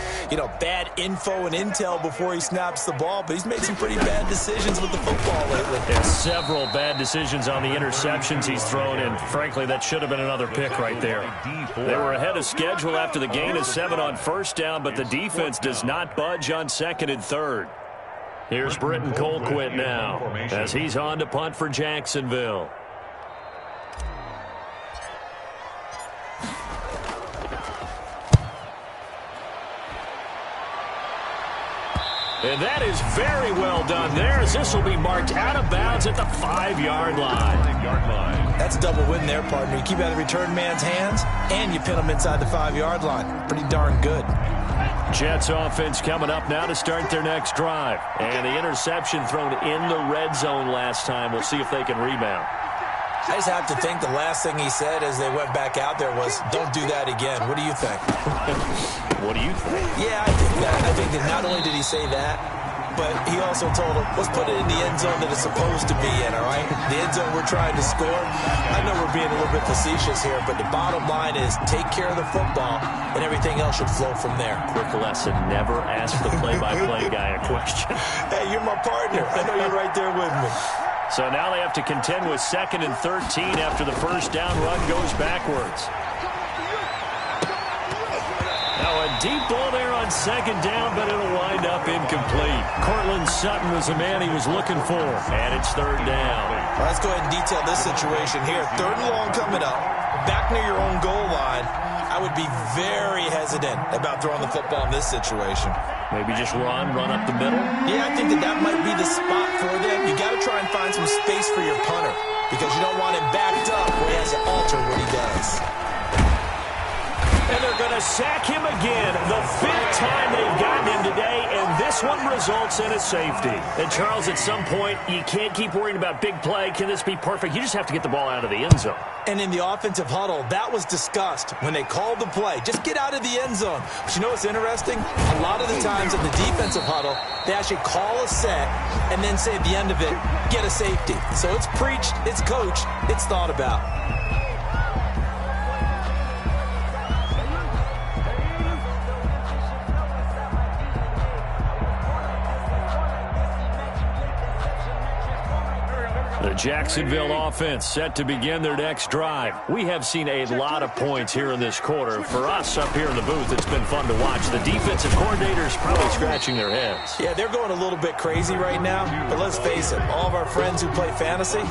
bad info and intel before he snaps the ball. But he's made some pretty bad decisions with the football lately. There's several bad decisions on the interceptions he's thrown, and frankly, that should have been another pick right there. They were ahead of schedule after the gain of 7 on first down, but the defense does not budge on 2nd and 3rd. Here's Britton Colquitt now as he's on to punt for Jacksonville. And that is very well done there, as this will be marked out of bounds at the 5-yard line. That's a double win there, partner. You keep out of the return man's hands, and you pin him inside the 5-yard line. Pretty darn good. Jets offense coming up now to start their next drive. And the interception thrown in the red zone last time. We'll see if they can rebound. I just have to think the last thing he said as they went back out there was, don't do that again. What do you think? What do you think? Yeah, I think that. I think that not only did he say that, but he also told him, let's put it in the end zone that it's supposed to be in, all right? The end zone we're trying to score. I know we're being a little bit facetious here, but the bottom line is take care of the football, and everything else should flow from there. Quick lesson, never ask the play-by-play guy a question. Hey, you're my partner. I know you're right there with me. So now they have to contend with 2nd and 13 after the first down run goes backwards. Now a deep ball there on 2nd down, but it'll wind up incomplete. Cortland Sutton was the man he was looking for, and it's 3rd down. Well, let's go ahead and detail this situation here. 3rd and long coming up, back near your own goal line. I would be very hesitant about throwing the football in this situation. Maybe just run up the middle? Yeah, I think that might be the spot for them. You got to try and find some space for your punter because you don't want him backed up where he has to alter what he does. And they're going to sack him again. The 5th time they've gotten him today, and this one results in a safety. And, Charles, at some point, you can't keep worrying about big play. Can this be perfect? You just have to get the ball out of the end zone. And in the offensive huddle, that was discussed when they called the play. Just get out of the end zone. But you know what's interesting? A lot of the times in the defensive huddle, they actually call a set and then say at the end of it, get a safety. So it's preached, it's coached, it's thought about. The Jacksonville offense set to begin their next drive. We have seen a lot of points here in this quarter. For us up here in the booth, it's been fun to watch. The defensive coordinators probably scratching their heads. Yeah, they're going a little bit crazy right now. But let's face it, all of our friends who play fantasy,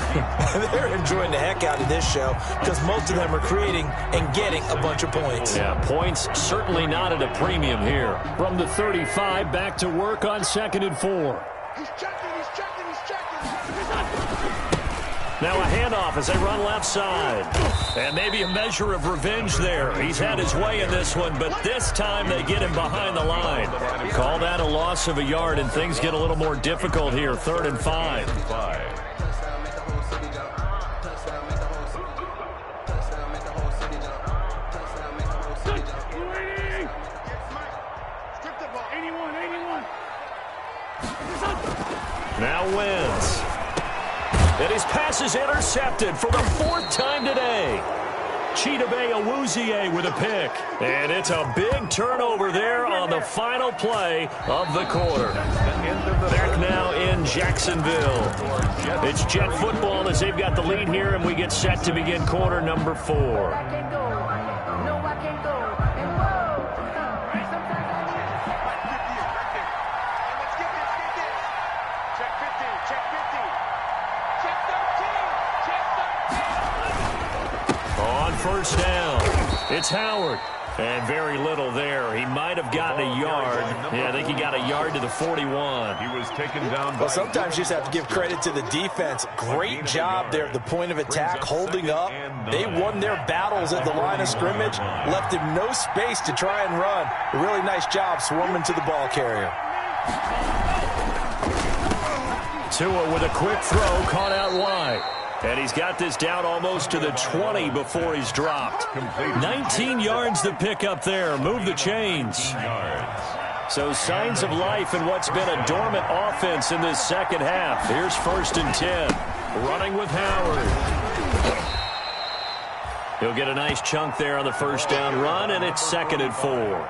they're enjoying the heck out of this show because most of them are creating and getting a bunch of points. Yeah, points certainly not at a premium here. From the 35, back to work on 2nd and 4. He's checking. Now a handoff as they run left side. And maybe a measure of revenge there. He's had his way in this one, but this time they get him behind the line. Call that a loss of a yard, and things get a little more difficult here. 3rd and 5. Now Wentz. And his pass is intercepted for the 4th time today. Chidobe with a pick. And it's a big turnover there on the final play of the quarter. Back now in Jacksonville. It's Jet football as they've got the lead here, and we get set to begin quarter number 4. First down. It's Howard. And very little there. He might have gotten a yard. Yeah, I think he got a yard to the 41. He was taken down. Well, sometimes you just have to give credit to the defense. Great job there at the point of attack, holding up. They won their battles at the line of scrimmage, left him no space to try and run. A really nice job swarming to the ball carrier. Tua with a quick throw, caught out wide. And he's got this down almost to the 20 before he's dropped. 19 yards to pick up there. Move the chains. So signs of life in what's been a dormant offense in this second half. Here's 1st and 10. Running with Howard. He'll get a nice chunk there on the first down run, and it's 2nd and 4.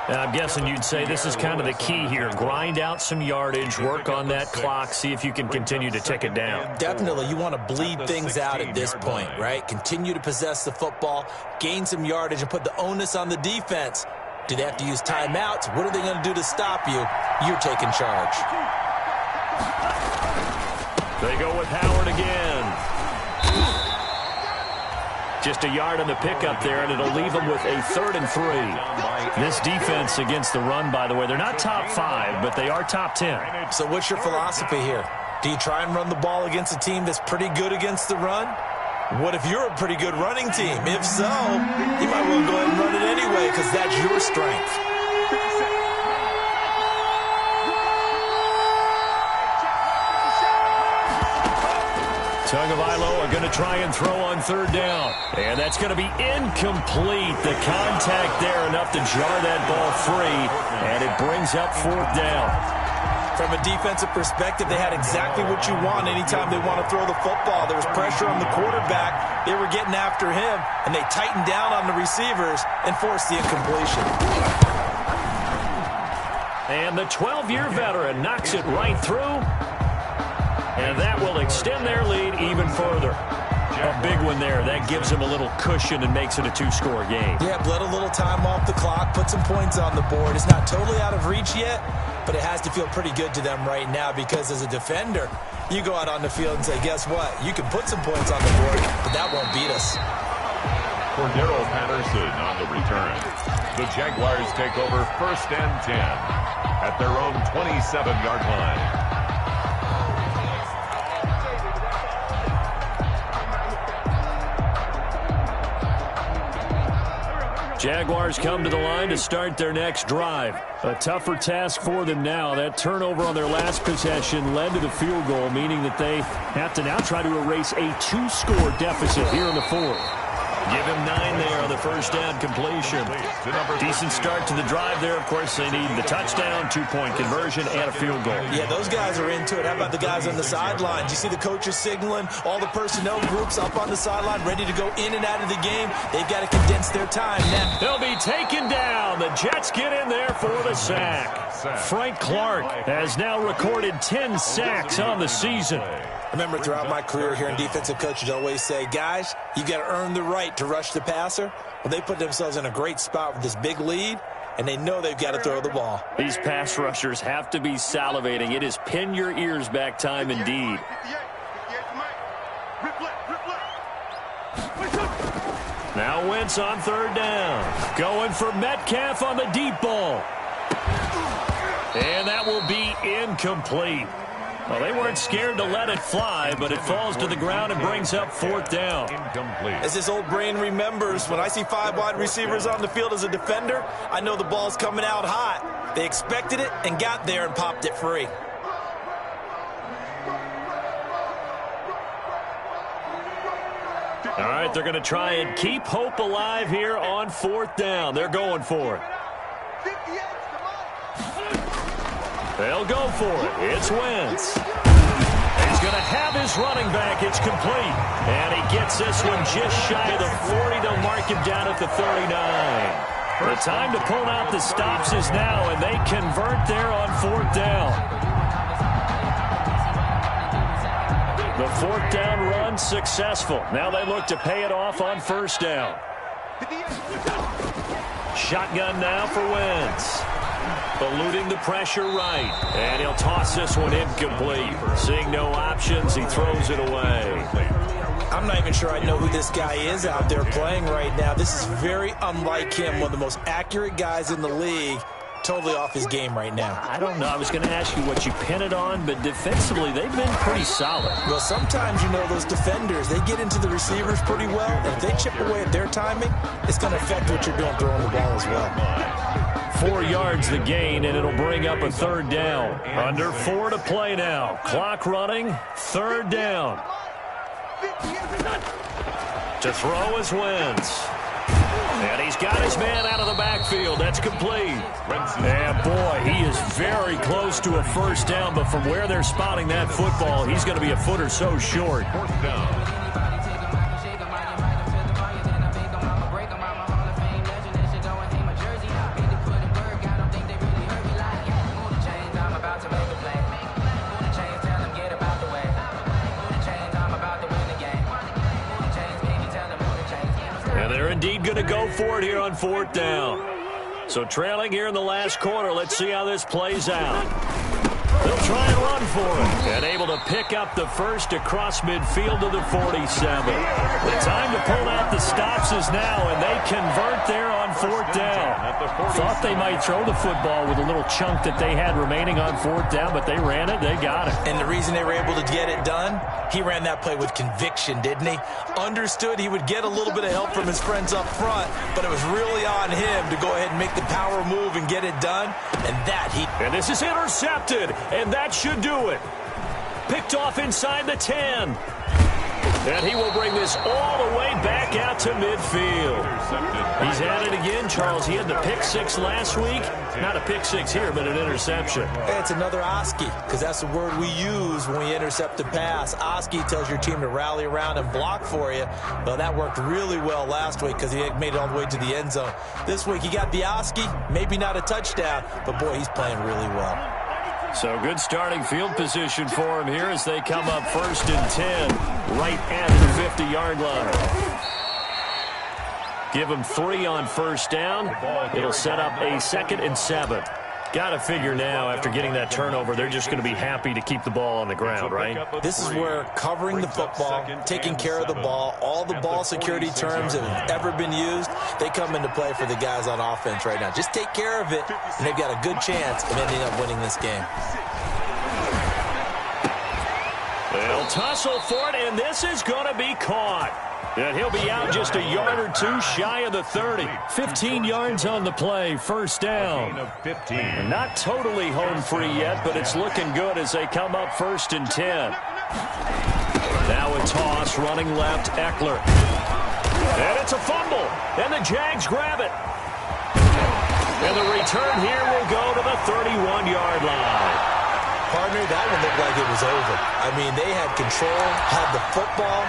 And I'm guessing you'd say this is kind of the key here. Grind out some yardage, work on that clock, see if you can continue to tick it down. Definitely. You want to bleed things out at this point, right? Continue to possess the football, gain some yardage, and put the onus on the defense. Do they have to use timeouts? What are they going to do to stop you? You're taking charge. They go with Howard again. Just a yard on the pickup there, and it'll leave them with a 3rd and 3. This defense against the run, by the way, they're not top 5, but they are top 10. So what's your philosophy here? Do you try and run the ball against a team that's pretty good against the run? What if you're a pretty good running team? If so, you might well go ahead and run it anyway because that's your strength. Tagovailoa are going to try and throw on 3rd down. And that's going to be incomplete. The contact there enough to jar that ball free. And it brings up 4th down. From a defensive perspective, they had exactly what you want anytime they want to throw the football. There was pressure on the quarterback. They were getting after him. And they tightened down on the receivers and forced the incompletion. And the 12-year veteran knocks it right through. And that will extend their lead even further. A big one there. That gives them a little cushion and makes it a 2-score game. Yeah, let a little time off the clock, put some points on the board. It's not totally out of reach yet, but it has to feel pretty good to them right now because as a defender, you go out on the field and say, guess what? You can put some points on the board, but that won't beat us. Cordero Patterson on the return. The Jaguars take over 1st and 10 at their own 27-yard line. Jaguars come to the line to start their next drive. A tougher task for them now. That turnover on their last possession led to the field goal, meaning that they have to now try to erase a 2-score deficit here in the 4th. Give him 9 there on the first down completion. Decent start to the drive there. Of course, they need the touchdown, 2-point conversion, and a field goal. Yeah, those guys are into it. How about the guys on the sidelines? You see the coaches signaling, all the personnel groups up on the sideline, ready to go in and out of the game. They've got to condense their time now. They'll be taken down. The Jets get in there for the sack. Frank Clark has now recorded 10 sacks on the season. Remember, throughout my career here in defensive coaches, always say, guys, you got to earn the right to rush the passer. Well, they put themselves in a great spot with this big lead, and they know they've got to throw the ball. These pass rushers have to be salivating. It is pin your ears back time indeed. Now Wentz on 3rd down. Going for Metcalf on the deep ball. And that will be incomplete. Well, they weren't scared to let it fly, but it falls to the ground and brings up 4th down. Incomplete. As this old brain remembers, when I see 5 wide receivers on the field as a defender, I know the ball's coming out hot. They expected it and got there and popped it free. All right, they're going to try and keep hope alive here on 4th down. They're going for it. They'll go for it. It's Wentz. They going to have his running back. It's complete. And he gets this one just shy of the 40. They'll mark him down at the 39. The time to pull out the stops is now, and they convert there on 4th down. The 4th down run successful. Now they look to pay it off on 1st down. Shotgun now for Wentz. Eluding the pressure right. And he'll toss this one incomplete. Seeing no options, he throws it away. I'm not even sure I know who this guy is out there playing right now. This is very unlike him, one of the most accurate guys in the league. Totally off his game right now. I don't know. I was going to ask you what you pin it on, but defensively, they've been pretty solid. Well, sometimes, you know, those defenders, they get into the receivers pretty well, and if they chip away at their timing, it's going to affect what you're doing throwing the ball as well. 4 yards the gain, and it'll bring up a 3rd down. Under 4 to play now. Clock running, 3rd down. To throw is Wentz. And he's got his man out of the backfield. That's complete. And, boy, he is very close to a 1st down, but from where they're spotting that football, he's going to be a foot or so short. 4th down. Indeed going to go for it here on 4th down. So trailing here in the last quarter. Let's see how this plays out. They'll try and run for it. And able to pick up the first across midfield to the 47. The time to pull out the stops is now, and they convert there on 4th down. Thought they might throw the football with a little chunk that they had remaining on 4th down, but they ran it. They got it. And the reason they were able to get it done, he ran that play with conviction, didn't he? Understood he would get a little bit of help from his friends up front, but it was really on him to go ahead and make the power move and get it done. And this is intercepted, and that should do it. Picked off inside the 10. And he will bring this all the way back out to midfield. He's at it again, Charles. He had the pick 6 last week. Not a pick 6 here, but an interception. It's another Oski, because that's the word we use when we intercept a pass. Oski tells your team to rally around and block for you. Well, that worked really well last week because he made it all the way to the end zone. This week he got the Oski, maybe not a touchdown, but boy, he's playing really well. So good starting field position for him here as they come up 1st and 10, right at the 50-yard line. Give him 3 on 1st down. It'll set up a 2nd and 7. Got to figure now, after getting that turnover, they're just going to be happy to keep the ball on the ground, right? This is where covering the football, taking care of the ball, all the ball security terms that have ever been used, they come into play for the guys on offense right now. Just take care of it, and they've got a good chance of ending up winning this game. They'll tussle for it, and this is going to be caught. And he'll be out just a yard or 2 shy of the 30. 15 yards on the play, 1st down. Not totally home free yet, but it's looking good as they come up 1st and 10. Now a toss, running left, Eckler. And it's a fumble, and the Jags grab it. And the return here will go to the 31-yard line. Partner, that one looked like it was over. I mean, they had control, had the football,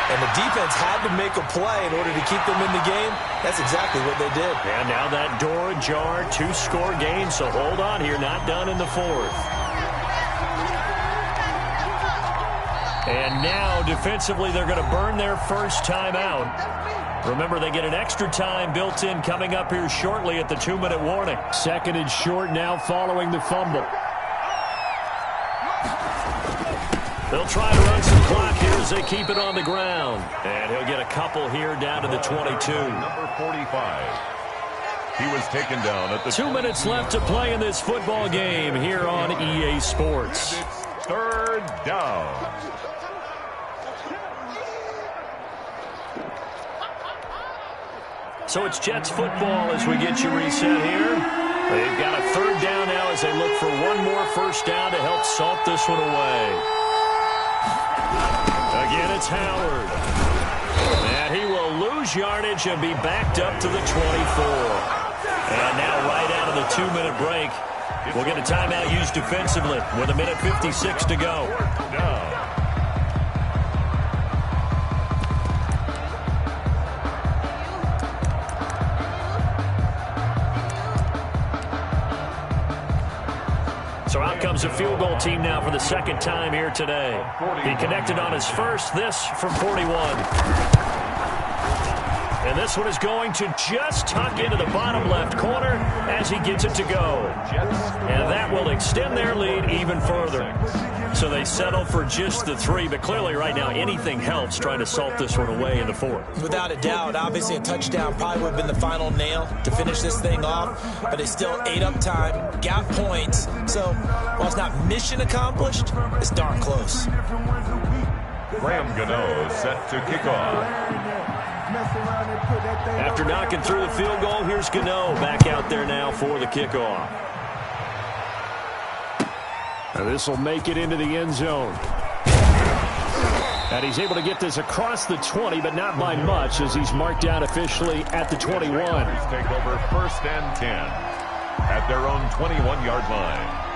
and the defense had to make a play in order to keep them in the game. That's exactly what they did. And now that door ajar, 2-score game, so hold on here, not done in the 4th. And now, defensively, they're going to burn their first time out. Remember, they get an extra time built in coming up here shortly at the 2-minute warning. 2nd and short now following the fumble. They'll try to run some clock here as they keep it on the ground. And he'll get a couple here down to the 22. Number 45. He was taken down at the 2 minutes left to play in this football game here on EA Sports. It's 3rd down. So it's Jets football as we get you reset here. They've got a 3rd down now as they look for one more 1st down to help salt this one away. Again, it's Howard. And he will lose yardage and be backed up to the 24. And now right out of the 2-minute break, we'll get a timeout used defensively with 1:56 to go. So out comes a field goal team now for the second time here today. He connected on his first, this from 41. And this one is going to just tuck into the bottom left corner as he gets it to go. And that will extend their lead even further. So they settle for just the 3, but clearly right now anything helps trying to salt this one away in the 4th. Without a doubt, obviously a touchdown probably would have been the final nail to finish this thing off, but it's still ate up time, got points. So while it's not mission accomplished, it's darn close. Graham Gano set to kick off. After knocking through the field goal, here's Gano back out there now for the kickoff. And this will make it into the end zone. And he's able to get this across the 20, but not by much as he's marked out officially at the 21. Take over 1st and 10 at their own 21-yard line.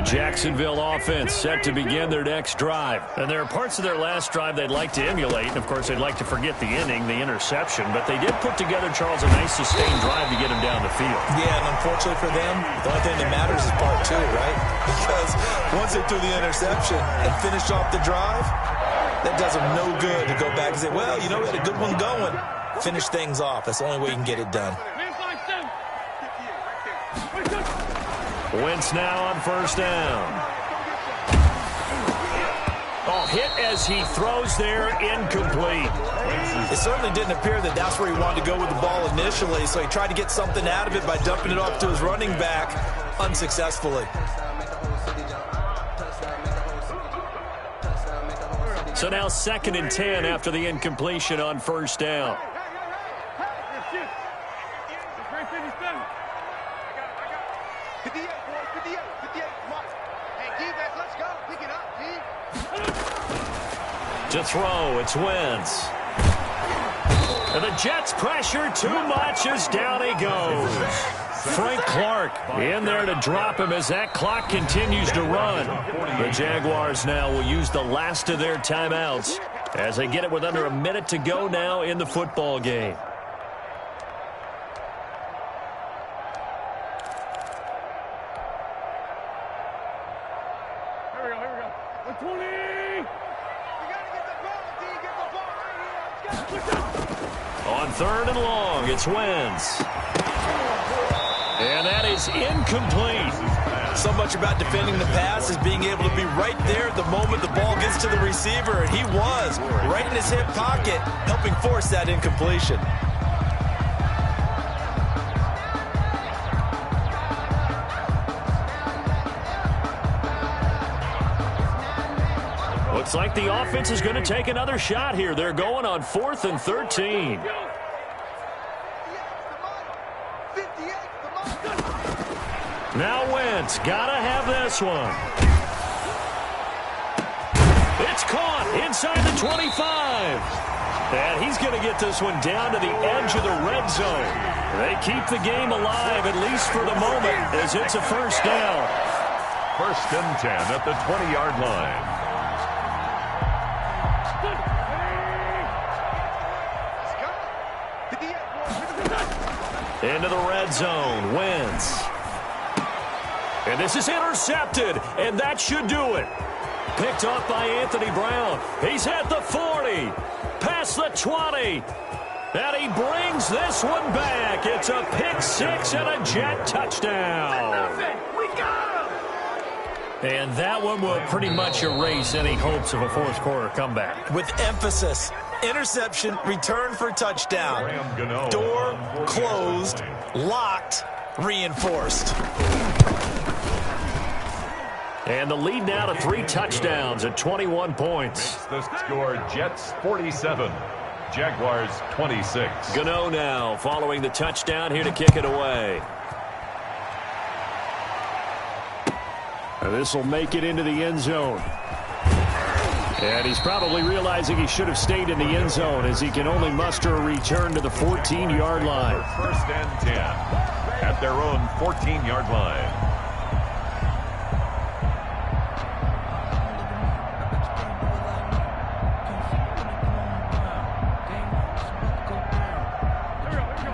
Jacksonville offense set to begin their next drive. And there are parts of their last drive they'd like to emulate. And, of course, they'd like to forget the inning, the interception. But they did put together, Charles, a nice sustained drive to get him down the field. Yeah, and unfortunately for them, the only thing that matters is part 2, right? Because once they threw the interception and finished off the drive, that does them no good to go back and say, well, you know, we had a good one going. Finish things off. That's the only way you can get it done. Wentz now on 1st down. Oh, hit as he throws there, incomplete. It certainly didn't appear that that's where he wanted to go with the ball initially, so he tried to get something out of it by dumping it off to his running back unsuccessfully. So now 2nd and 10 after the incompletion on 1st down. To throw, it's Wentz. And the Jets pressure too much as down he goes. Frank Clark in there to drop him as that clock continues to run. The Jaguars now will use the last of their timeouts as they get it with under a minute to go now in the football game. On 3rd and long, it's Wentz. And that is incomplete. So much about defending the pass is being able to be right there at the moment the ball gets to the receiver, and he was right in his hip pocket, helping force that incompletion. Looks like the offense is going to take another shot here. They're going on 4th and 13. Now Wentz, gotta have this one. It's caught inside the 25. And he's going to get this one down to the edge of the red zone. They keep the game alive, at least for the moment, as it's a 1st down. 1st and 10 at the 20-yard line. Into the red zone, Wentz. And this is intercepted, and that should do it. Picked off by Anthony Brown. He's at the 40, past the 20, and he brings this one back. It's a pick-6 and a Jet touchdown. We got him! And that one will pretty much erase any hopes of a 4th-quarter comeback. With emphasis. Interception, return for touchdown. Door closed, locked, reinforced. And the lead now to 3 touchdowns at 21 points. The score, Jets 47, Jaguars 26. Gano now following the touchdown here to kick it away. And this will make it into the end zone. And he's probably realizing he should have stayed in the end zone as he can only muster a return to the 14-yard line. 1st and 10 at their own 14-yard line.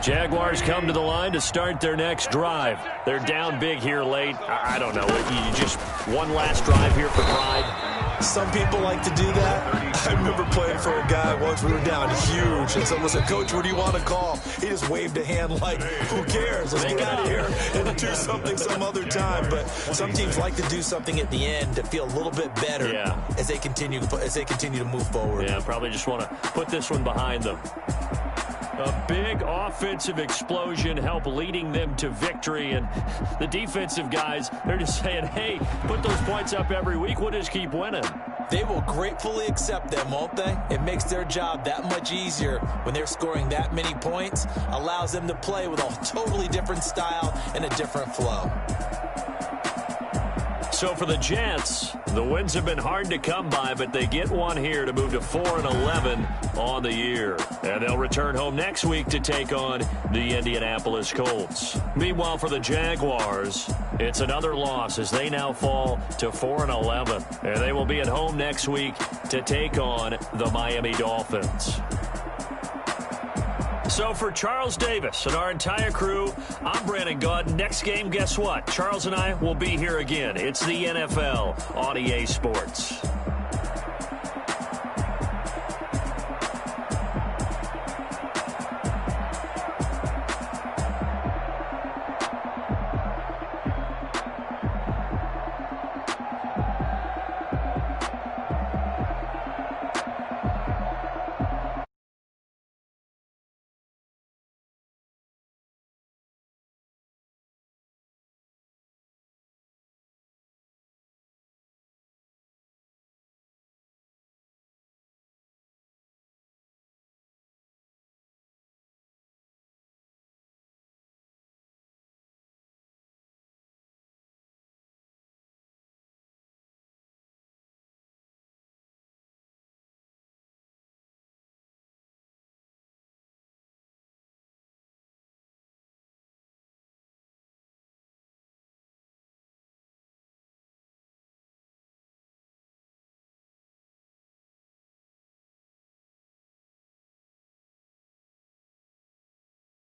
Jaguars come to the line to start their next drive. They're down big here late. I don't know. You just one last drive here for pride. Some people like to do that. I remember playing for a guy once. We were down huge, and someone said, "Coach, what do you want to call?" He just waved a hand like, "Who cares? Let's get out of here and do something some other time." But some teams like to do something at the end to feel a little bit better as they continue to move forward. Yeah, probably just want to put this one behind them. A big offensive explosion helped leading them to victory. And the defensive guys, they're just saying, hey, put those points up every week. We'll just keep winning. They will gratefully accept them, won't they? It makes their job that much easier when they're scoring that many points. Allows them to play with a totally different style and a different flow. So for the Jets, the wins have been hard to come by, but they get one here to move to 4-11 on the year. And they'll return home next week to take on the Indianapolis Colts. Meanwhile, for the Jaguars, it's another loss as they now fall to 4-11. And they will be at home next week to take on the Miami Dolphins. So for Charles Davis and our entire crew, I'm Brandon Gaudin. Next game, guess what? Charles and I will be here again. It's the NFL on EA Sports.